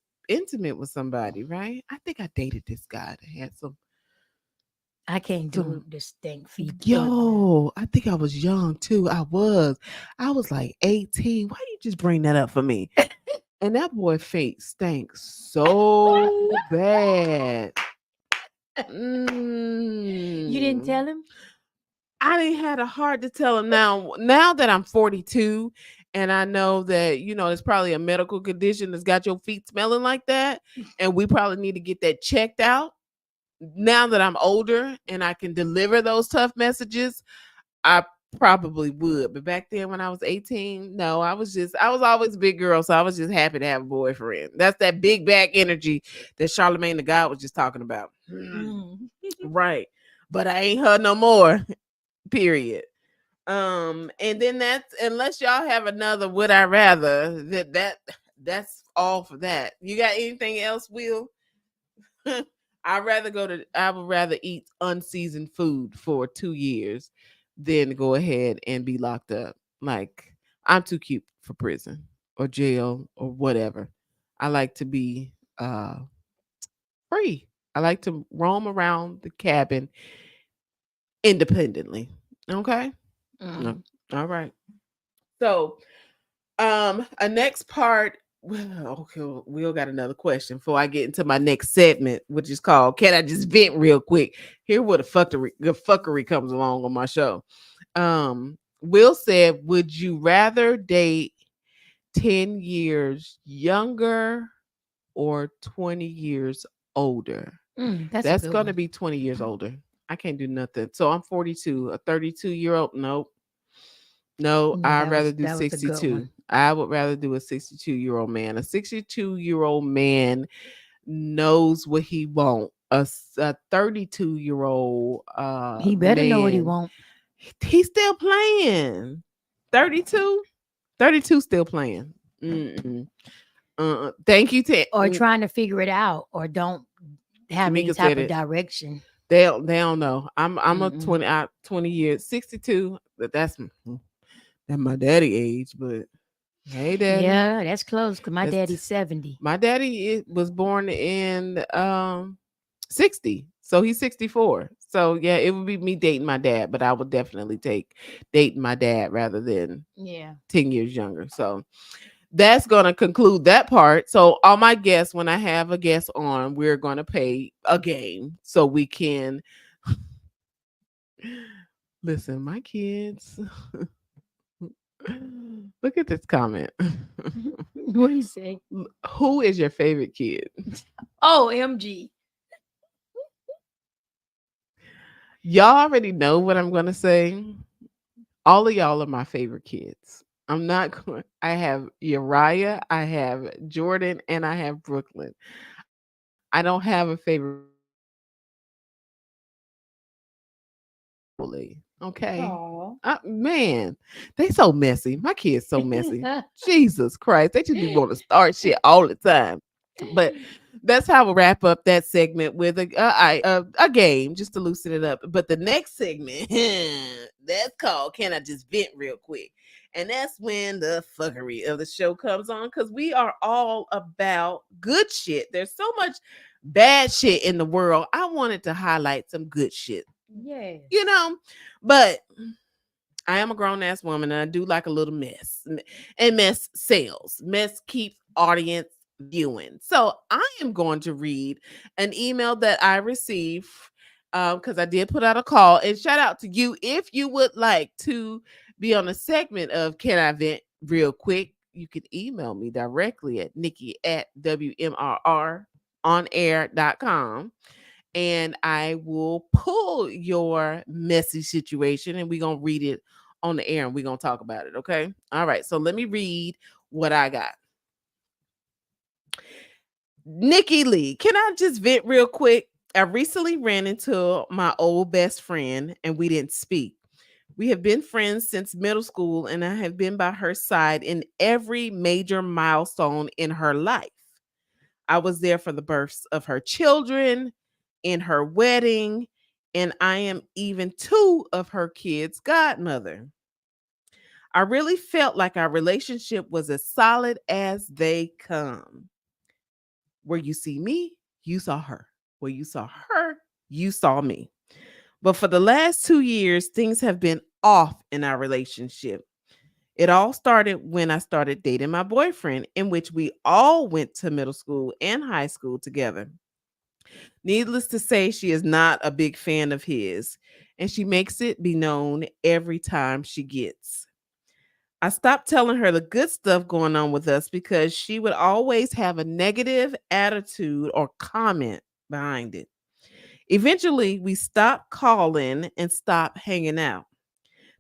S1: with somebody, right? I think I dated this guy that had some.
S2: I can't do the stink feet.
S1: Yo, I think I was young too. I was like 18. Why you just bring that up for me? And that boy feet stank so bad.
S2: You didn't tell him?
S1: I didn't have a heart to tell him. Now that I'm 42 and I know that, it's probably a medical condition that's got your feet smelling like that. And we probably need to get that checked out. Now that I'm older and I can deliver those tough messages, I probably would. But back then when I was 18, no, I was always a big girl. So I was just happy to have a boyfriend. That's that big back energy that Charlemagne the God was just talking about. Right. But I ain't her no more. Period. And then that's unless y'all have another would I rather that's all for that. You got anything else, Will? I would rather eat unseasoned food for 2 years than go ahead and be locked up. Like I'm too cute for prison or jail or whatever. I like to be free. I like to roam around the cabin independently. Okay? No. All right. So, A next part. Well, okay, we all got another question before I get into my next segment, which is called "Can I Just Vent Real Quick?" Here, where the fuckery comes along on my show. Will said, "Would you rather date 10 years younger or 20 years older?"
S2: That's a
S1: That's
S2: good
S1: gonna
S2: one.
S1: be 20 years older. I can't do nothing. So I'm 42. A 32-year-old, nope. No,
S2: Yeah,
S1: I'd rather do
S2: that was a good one.
S1: 62. I would rather do a 62-year-old man. A 62-year-old man knows what he wants. A 32-year-old
S2: He better know what he
S1: man,
S2: want.
S1: he's still playing. 32? 32 still playing. Mm-mm. Thank you,
S2: Or trying to figure it out, or don't have any
S1: Tamika said
S2: type of
S1: it.
S2: direction.
S1: They don't know. I'm a
S2: Mm-mm.
S1: 20 years, 62, but that's my daddy age, but hey daddy.
S2: Yeah, that's close because my
S1: That's
S2: daddy's 70.
S1: my daddy was born in 60. So he's 64. So yeah, it would be me dating my dad, but I would definitely take dating my dad rather than
S2: Yeah.
S1: 10 years younger. So that's going to conclude that part. So all my guests, when I have a guest on, we're going to play a game so we can listen. My kids, look at this comment.
S2: What do you say?
S1: Who is your favorite kid?
S2: Oh, MG.
S1: Y'all already know what I'm going to say. All of y'all are my favorite kids. I'm not going. I have Uriah, I have Jordan, and I have Brooklyn. I don't have a favorite kid. Holy, okay.
S2: Oh.
S1: Man, they so messy. My kids so messy. Jesus Christ, they just be want to start shit all the time. But that's how we'll wrap up that segment with a game just to loosen it up. But the next segment, that's called "Can I Just Vent Real Quick?" And that's when the fuckery of the show comes on because we are all about good shit. There's so much bad shit in the world. I wanted to highlight some good shit, you
S2: Yes.
S1: know. But I am a grown ass woman and I do like a little mess. And mess sells. Mess keeps audience viewing. So I am going to read an email that I received because I did put out a call. And shout out to you if you would like to be on a segment of Can I Vent Real Quick. You can email me directly at Nikki at WMRRonair.com and I will pull your messy situation and we're going to read it on the air and we're going to talk about it. Okay. All right. So let me read what I got. Nikki Lee, can I just vent real quick? I recently ran into my old best friend and we didn't speak. We have been friends since middle school and I have been by her side in every major milestone in her life. I was there for the births of her children, in her wedding, and I am even two of her kids' godmother. I really felt like our relationship was as solid as they come. Where you see me, you saw her. Where you saw her, you saw me. But for the last 2 years, things have been off in our relationship. It all started when I started dating my boyfriend, in which we all went to middle school and high school together. Needless to say, she is not a big fan of his, and she makes it be known every time she gets. I stopped telling her the good stuff going on with us because she would always have a negative attitude or comment behind it. Eventually, we stopped calling and stopped hanging out.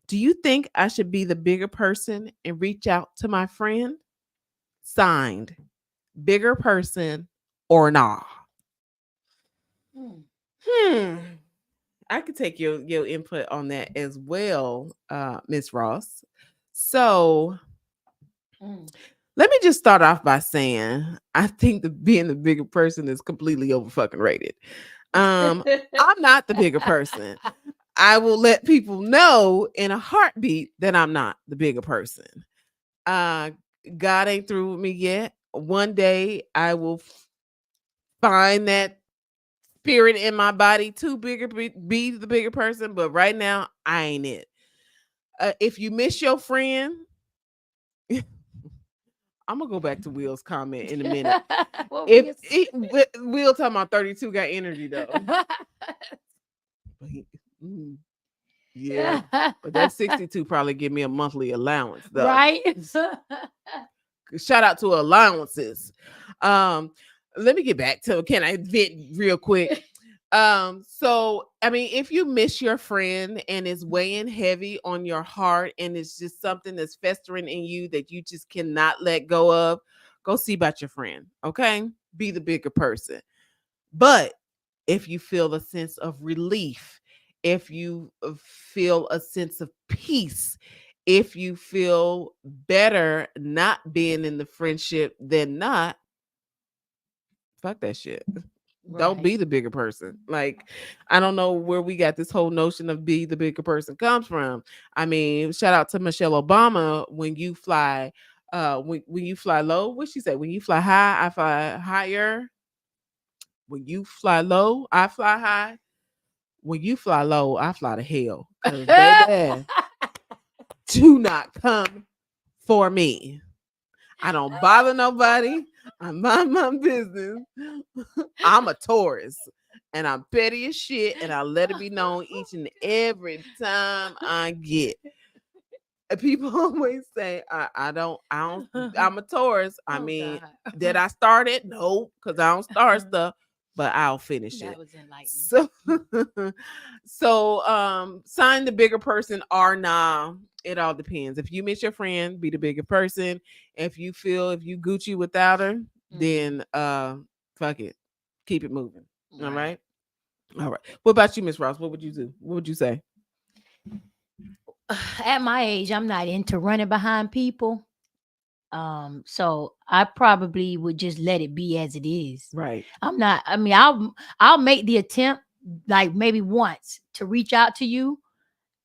S1: Do you think I should be the bigger person and reach out to my friend? Signed, bigger person or nah?
S2: Mm.
S1: Hmm. I could take your input on that as well, Miss Ross. So
S2: Mm.
S1: let me just start off by saying I think the being the bigger person is completely over fucking rated. I'm not the bigger person. I will let people know in a heartbeat that I'm not the bigger person. Uh, God ain't through with me yet. One day I will find that spirit in my body to be the bigger person, but right now I ain't it. If you miss your friend, I'm gonna go back to Will's comment in a minute.
S2: What
S1: If
S2: we
S1: Will talking about 32 got energy though. But mm, yeah, but that 62 probably give me a monthly allowance though.
S2: right?
S1: Shout out to allowances. Um, Let me get back to, can I vent real quick? So I mean, if you miss your friend and it's weighing heavy on your heart and it's just something that's festering in you that you just cannot let go of, go see about your friend. Okay, be the bigger person. But if you feel a sense of relief, if you feel a sense of peace, if you feel better not being in the friendship than not, fuck that shit. Don't be
S2: Right.
S1: the bigger person. Like, I don't know where we got this whole notion of be the bigger person comes from. I mean, shout out to Michelle Obama. When you fly, when you fly low, what she say? When you fly high, I fly higher. When you fly low, I fly high. When you fly low, I fly to hell. Cause baby, do not come for me. I don't bother nobody. I mind my business. I'm a Taurus and I'm petty as shit and I let it be known each and every time I get. And people always say I'm a Taurus. I
S2: Oh
S1: mean,
S2: God.
S1: did I start it? No, because I don't start stuff, but I'll finish
S2: That
S1: it.
S2: was enlightening.
S1: So sign the bigger person or nah. It all depends. If you miss your friend, be the bigger person. If you Gucci without her, then fuck it. Keep it moving. All
S2: Right.
S1: right. All right. What about you, Miss Ross? What would you do? What would you say?
S2: At my age, I'm not into running behind people. So I probably would just let it be as it is.
S1: Right.
S2: I'm not. I mean, I'll make the attempt, like maybe once, to reach out to you.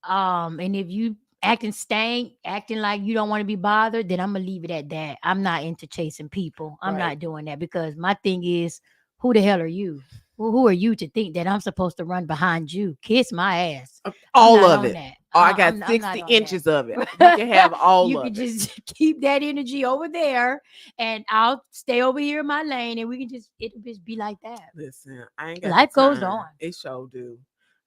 S2: And if you acting like you don't want to be bothered, then I'm gonna leave it at that. I'm not into chasing people. I'm
S1: Right.
S2: not doing that because my thing is, who the hell are you? Who are you to think that I'm supposed to run behind you? Kiss my ass. I'm
S1: All
S2: not
S1: of
S2: on
S1: it.
S2: that.
S1: Oh, I got
S2: I'm not
S1: 60
S2: on
S1: inches of it. You can have
S2: that.
S1: all
S2: You
S1: of
S2: can
S1: it.
S2: just keep that energy over there, and I'll stay over here in my lane, and we can just it'll just be like that.
S1: Listen, I ain't got the
S2: Life goes on.
S1: time. It sure do.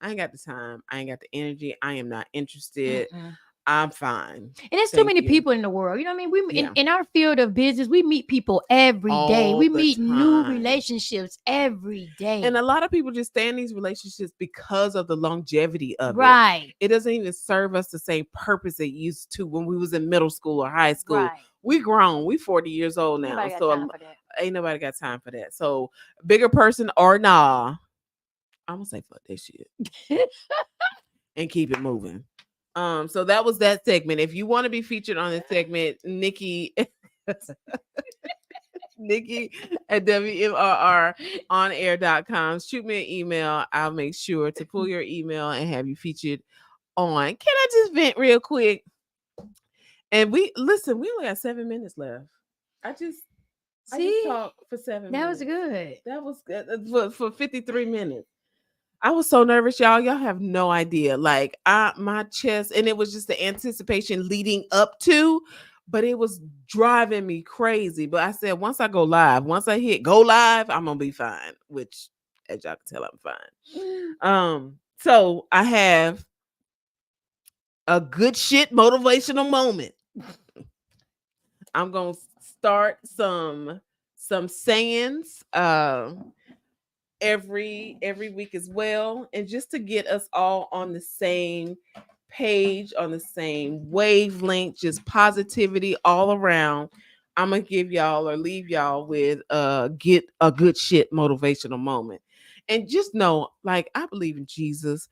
S1: I ain't got the time. I ain't got the energy. I am not interested.
S2: Mm-mm.
S1: I'm fine.
S2: And there's too
S1: Thank
S2: many
S1: you.
S2: people in the world. You know what I mean?
S1: Yeah.
S2: In our field of business, we meet people every day.
S1: All
S2: We
S1: the
S2: meet new
S1: time.
S2: relationships every
S1: And
S2: day.
S1: a lot of people just stay in these relationships because of the longevity of it.
S2: Right.
S1: It doesn't even serve us the same purpose it used to when we was in middle school or high school.
S2: Right.
S1: We grown. We 40 years old
S2: Ain't
S1: now.
S2: nobody got
S1: So
S2: time for that.
S1: ain't nobody got time for that. So bigger person or nah, I'm gonna say fuck that shit and keep it moving. So that was that segment. If you want to be featured on this segment, Nikki Nikki at WMRR shoot me an email. I'll make sure to pull your email and have you featured on. Can I just vent real quick? And we listen, we only got 7 minutes left. I just
S2: See,
S1: talked for 7
S2: that was
S1: minutes.
S2: good.
S1: That was good for 53 minutes. I was so nervous, y'all. Y'all have no idea. Like my chest, and it was just the anticipation leading up to, but it was driving me crazy. But I said, once I go live, once I hit go live, I'm gonna be fine. Which, as y'all can tell, I'm fine. So I have a good shit motivational moment. I'm gonna start some sayings. Every week as well, and just to get us all on the same page, on the same wavelength, just positivity all around. I'm gonna give y'all or leave y'all with get a good shit motivational moment. And just know, like, I believe in Jesus.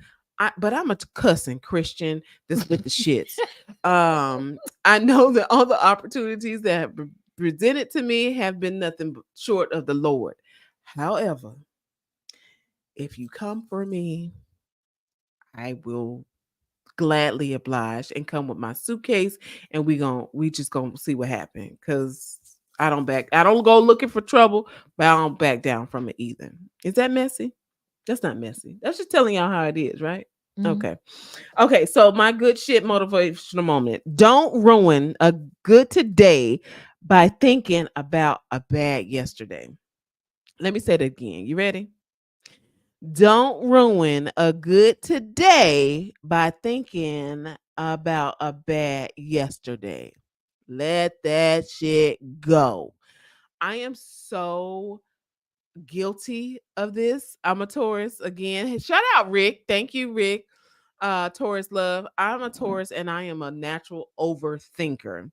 S1: But I'm a cussing Christian that's with the shits. I know that all the opportunities that have been presented to me have been nothing short of the Lord. However, if you come for me, I will gladly oblige and come with my suitcase, and we just gonna see what happened. Cause I don't go looking for trouble, but I don't back down from it either. Is that messy? That's not messy. That's just telling y'all how it is, right?
S2: Mhm.
S1: Okay. Okay, so my good shit motivational moment. Don't ruin a good today by thinking about a bad yesterday. Let me say it again. You ready? Don't ruin a good today by thinking about a bad yesterday. Let that shit go. I am so guilty of this. I'm a Taurus again. Hey, shout out Rick. Thank you, Rick. Taurus love. I'm a Taurus and I am a natural overthinker.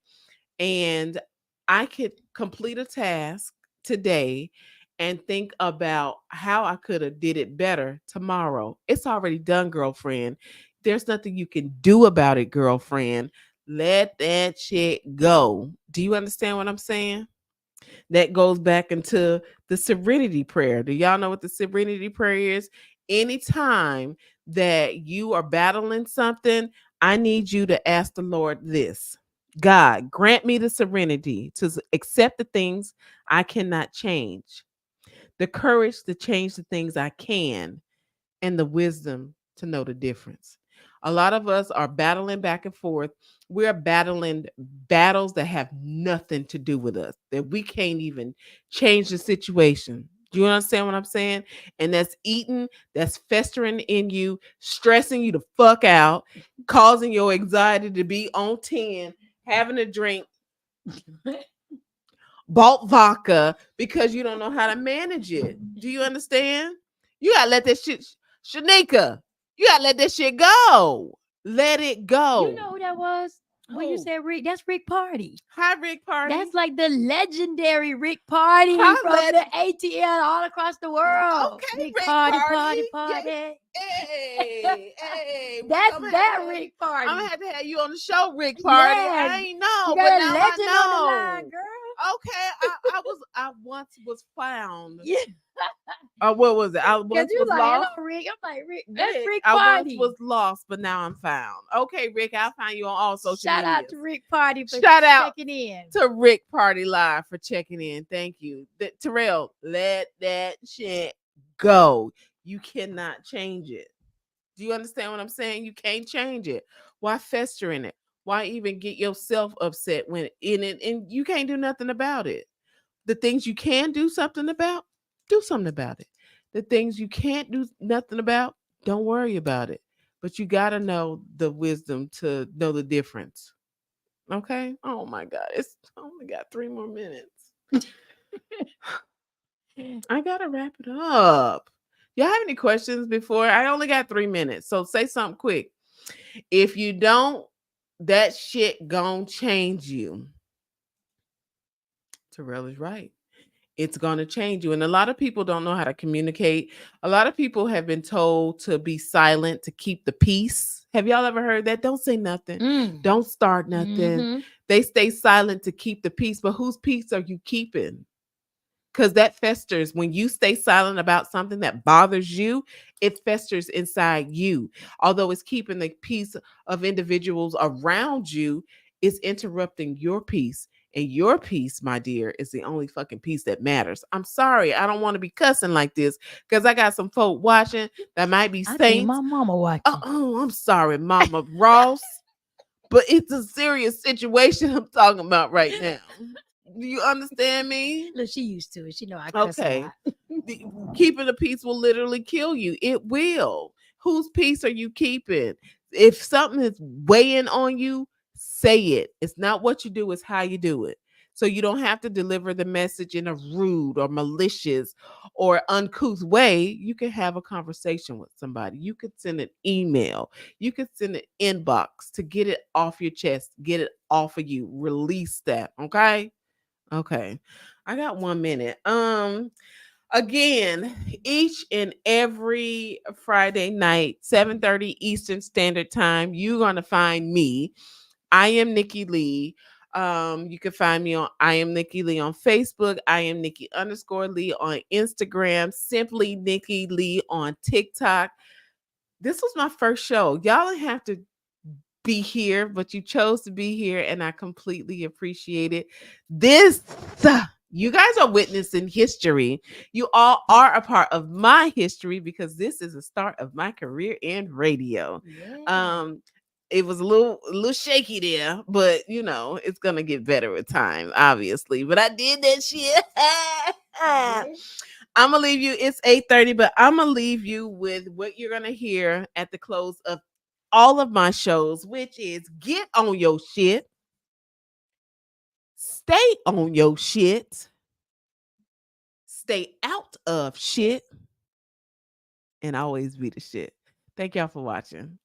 S1: And I could complete a task today and think about how I could have did it better tomorrow. It's already done, girlfriend. There's nothing you can do about it, girlfriend. Let that shit go. Do you understand what I'm saying? That goes back into the serenity prayer. Do y'all know what the serenity prayer is? Anytime that you are battling something, I need you to ask the Lord this: God, grant me the serenity to accept the things I cannot change, the courage to change the things I can, and the wisdom to know the difference. A lot of us are battling back and forth. We're battling battles that have nothing to do with us, that we can't even change the situation. Do you understand what I'm saying? And that's eating, that's festering in you, stressing you the fuck out, causing your anxiety to be on 10, having a drink, bought vodka because you don't know how to manage it. Do you understand? You gotta let that shit, Shanika. You gotta let that shit go. Let it go.
S2: You know who that was? When you
S1: Who?
S2: said Rick, that's Rick Party.
S1: Hi, Rick Party.
S2: That's like the legendary Rick Party
S1: Hi,
S2: from the ATL all across the world.
S1: Okay,
S2: Rick
S1: Rick
S2: Party,
S1: Party.
S2: party,
S1: Yeah.
S2: party.
S1: Hey, hey.
S2: That's
S1: I'm gonna
S2: that
S1: have
S2: Rick Party.
S1: I'm gonna have to have you on the show, Rick Party.
S2: Yeah,
S1: I ain't
S2: you
S1: know, but
S2: got a
S1: now I
S2: legend on the line,
S1: know.
S2: girl.
S1: Okay, I once was found.
S2: Yeah,
S1: What was it? I
S2: because
S1: once
S2: you
S1: was
S2: like,
S1: lost.
S2: hello, Rick. I'm like, Rick, that's
S1: Rick,
S2: Rick
S1: I once
S2: Party.
S1: was lost, but now I'm found. Okay, Rick, I'll find you on all social
S2: Shout
S1: media.
S2: out to Rick Party for
S1: Shout out
S2: checking in.
S1: to Rick Party Live for checking in. Thank you. Terrell, let that shit go. You cannot change it. Do you understand what I'm saying? You can't change it. Why fester in it? Why even get yourself upset when in it and you can't do nothing about it? The things you can do something about, do something about it. The things you can't do nothing about, don't worry about it. But you got to know the wisdom to know the difference. Okay? Oh my God. It's I only got 3 more minutes. I got to wrap it up. Y'all have any questions before? I only got 3 minutes. So say something quick. If you don't, that shit gon' change you. Terrell is right. It's going to change you. And a lot of people don't know how to communicate. A lot of people have been told to be silent, to keep the peace. Have y'all ever heard that? Don't say nothing.
S2: Mm.
S1: Don't start nothing.
S2: Mm-hmm.
S1: They stay silent to keep the peace. But whose peace are you keeping? Because that festers when you stay silent about something that bothers you, it festers inside you. Although it's keeping the peace of individuals around you, it's interrupting your peace. And your peace, my dear, is the only fucking peace that matters. I'm sorry, I don't want to be cussing like this because I got some folk watching that might be
S2: I think
S1: saints.
S2: my mama
S1: Oh,
S2: watching.
S1: I'm sorry, Mama Ross, but it's a serious situation I'm talking about right now. Do you understand me?
S2: Look, she used to it. She know I cuss a
S1: Okay.
S2: lot.
S1: Keeping the peace will literally kill you. It will. Whose peace are you keeping? If something is weighing on you, say it. It's not what you do, it's how you do it. So you don't have to deliver the message in a rude or malicious or uncouth way. You can have a conversation with somebody. You could send an email. You could send an inbox to get it off your chest, get it off of you. Release that. Okay. Okay. I got 1 minute. Again, each and every Friday night, 7:30 Eastern Standard Time, you're gonna find me. I am Nikki Lee. You can find me on I am Nikki Lee on Facebook. I am Nikki underscore Lee on Instagram. Simply Nikki Lee on TikTok. This was my first show. Y'all didn't have to be here, but you chose to be here, and I completely appreciate it. This, you guys are witnessing history. You all are a part of my history because this is the start of my career in radio.
S2: Yeah.
S1: Um, It was a little shaky there, but you know, it's gonna get better with time, obviously. But I did that shit. I'm gonna leave you. It's 8:30, but I'm gonna leave you with what you're gonna hear at the close of all of my shows, which is get on your shit, stay on your shit, stay out of shit, and always be the shit. Thank y'all for watching.